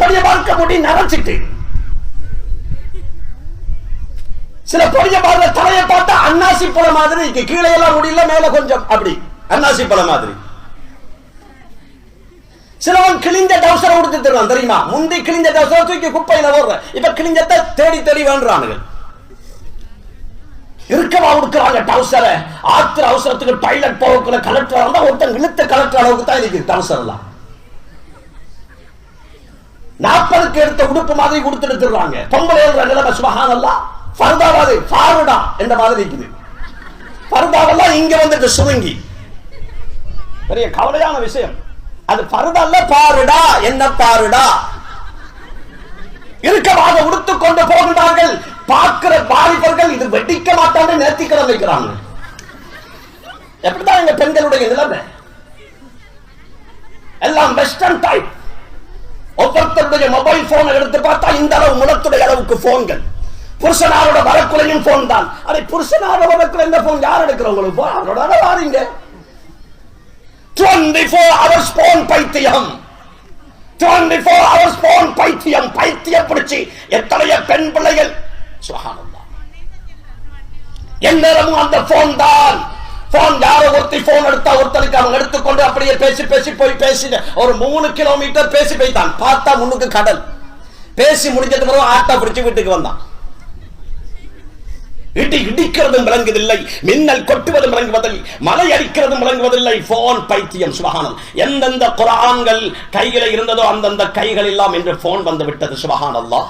பொடிய பார்க்க முடி நரைச்சிட்டு, சில பொடிய பார்க்க தலையை பார்த்தா அன்னாசி பழ மாதிரி கீழே எல்லாம் முடியல, மேல கொஞ்சம் அப்படி அன்னாசி பழ மாதிரி. சிலவன் கிழிஞ்ச டவுசரை உடுத்து தருவான் தெரியுமா? முந்தி கிழிஞ்ச டவுசரை தூக்கி குப்பையில போடுற, இப்ப கிழிஞ்சத்தை தேடி தேடி வேண்டானுங்க. இருக்கவா உடுக்கிறாங்க டவுசரை. ஆத்திர அவசரத்துக்கு டாய்லெட் போகக்குள்ள கலெக்டர் இருந்தா ஒருத்தன் இழுத்த கலெக்டர் அளவுக்கு தான் இருக்குது டவுசர் எல்லாம். 40க்கு எடுத்த உடுப்பு மாதிரி கொடுத்து எடுத்துறாங்க. பொம்பளை நிலைமை சுபஹானல்லாஹ். ஃபர்தாவாது ஃபாருடா என்ற மாதிரி இருக்குது. ஃபர்தாவெல்லாம் இங்க வந்துட்டு சுருங்கி, பெரிய கவலையான விஷயம். அது ஃபர்தா இல்ல, பாருடா. என்ன பாருடா? இருக்கவாக உடுத்துக் கொண்டு போகின்றார்கள். பார்க்கிற வாலிபர்கள் இது வெடிக்க மாட்டாங்க, நேர்த்திக்கடன் வைக்கிறாங்க. எப்படிதான் எங்க பெண்களுடைய நிலைமை? எல்லாம் வெஸ்டர்ன் டைப். ஒவ்வொருத்தருடைய மொபைல் போனை எடுத்து பார்த்தா இந்த அளவு முளத்துடைய அளவுக்கு போன்கள். புருஷனாரோட வரக்குலையும் போன் தான். அதை புருஷனாரோட வரக்குள்ள இந்த போன் யார் எடுக்கிறவங்களுக்கு அவரோட வாரீங்க. 24 hours போன் பைத்தியம். 24 hours போன் பைத்தியம். பைத்தியம் பிடிச்சி எத்தனைய பெண் பிள்ளைகள் சுப்ஹானல்லாஹ் எந்நேரமும் அந்த போன் தான். போன் யாரோ ஒருத்தி போன் எடுத்தா ஒருத்தருக்கு அவங்க எடுத்துக்கொண்டு அப்படியே பேசி பேசி போய் பேசின ஒரு 3 கிலோமீட்டர் பேசி போய்தான். பார்த்தா முன்னுக்கு கடல். பேசி முடிஞ்சது பிறகு ஆட்டா பிடிச்சு வீட்டுக்கு வந்தான். இடி இடிக்கிறதும் விளங்குவதில்லை, மின்னல் கொட்டுவதும் விளங்குவதில்லை, மலை அடிக்கிறதும் விளங்குவதில்லை. போன் பைத்தியம். சுபஹானல்லாஹ். எந்தெந்த குர்ஆன்கள் கையில இருந்ததோ அந்தந்த கைகள் எல்லாம் என்று போன் வந்து விட்டது. சுபஹானல்லாஹ்.